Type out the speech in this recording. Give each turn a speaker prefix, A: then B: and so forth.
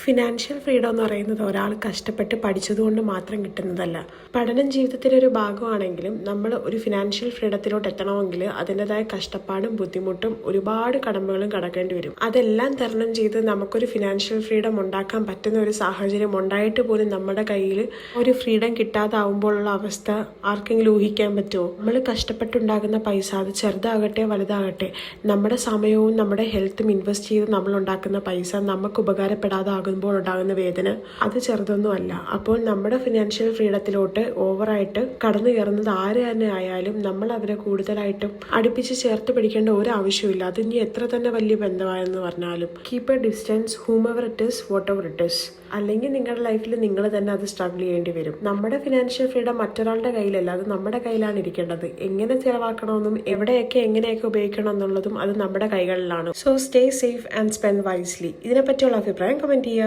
A: Financial freedom എന്ന് പറയുന്നത് ഒരാൾ കഷ്ടപ്പെട്ട് പഠിച്ചതുകൊണ്ട് മാത്രം കിട്ടുന്നതല്ല. പഠനം ജീവിതത്തിൻ്റെ ഒരു ഭാഗമാണെങ്കിലും നമ്മൾ ഒരു ഫിനാൻഷ്യൽ ഫ്രീഡത്തിലോട്ട് എത്തണമെങ്കിൽ അതിൻ്റെതായ കഷ്ടപ്പാടും ബുദ്ധിമുട്ടും ഒരുപാട് കടമ്പകളും കടക്കേണ്ടി വരും. അതെല്ലാം തരണം ചെയ്ത് നമുക്കൊരു ഫിനാൻഷ്യൽ ഫ്രീഡം ഉണ്ടാക്കാൻ പറ്റുന്ന ഒരു സാഹചര്യം ഉണ്ടായിട്ട് പോലും നമ്മുടെ കയ്യിൽ ഒരു ഫ്രീഡം കിട്ടാതാവുമ്പോഴുള്ള അവസ്ഥ ആർക്കെങ്കിലും ഊഹിക്കാൻ പറ്റുമോ? നമ്മൾ കഷ്ടപ്പെട്ടുണ്ടാകുന്ന പൈസ, അത് ചെറുതാകട്ടെ വലുതാകട്ടെ, നമ്മുടെ സമയവും നമ്മുടെ ഹെൽത്തും ഇൻവെസ്റ്റ് ചെയ്ത് നമ്മൾ ഉണ്ടാക്കുന്ന പൈസ നമുക്ക് ഉപകാരപ്പെടാതാകുമ്പോൾ ഉണ്ടാകുന്ന വേദന അത് ചെറുതൊന്നുമല്ല. അപ്പോൾ നമ്മുടെ ഫിനാൻഷ്യൽ ഫ്രീഡത്തിലോട്ട് ഓവറായിട്ട് കടന്നു കയറുന്നത് ആര് തന്നെ ആയാലും നമ്മൾ അവരെ കൂടുതലായിട്ടും അടുപ്പിച്ച് ചേർത്ത് പിടിക്കേണ്ട ഒരു ആവശ്യമില്ല. അത് ഇനി എത്ര തന്നെ വലിയ ബന്ധമായെന്ന് പറഞ്ഞാലും keep a distance whomever it is whatever it is. അല്ലെങ്കിൽ നിങ്ങളുടെ ലൈഫിൽ നിങ്ങൾ തന്നെ അത് സ്ട്രഗിൾ ചെയ്യേണ്ടി വരും. നമ്മുടെ ഫിനാൻഷ്യൽ ഫ്രീഡം മറ്റൊരാളുടെ കയ്യിലല്ല, അത് നമ്മുടെ കയ്യിലാണ് ഇരിക്കേണ്ടത്. എങ്ങനെ ചിലവാക്കണമെന്നും എവിടെയൊക്കെ എങ്ങനെയൊക്കെ ഉപയോഗിക്കണം എന്നുള്ളതും അത് നമ്മുടെ കൈകളിലാണ്. So stay safe and spend wisely. ഇതിനെപ്പറ്റിയുള്ള അഭിപ്രായം കമന്റ് ചെയ്യുക.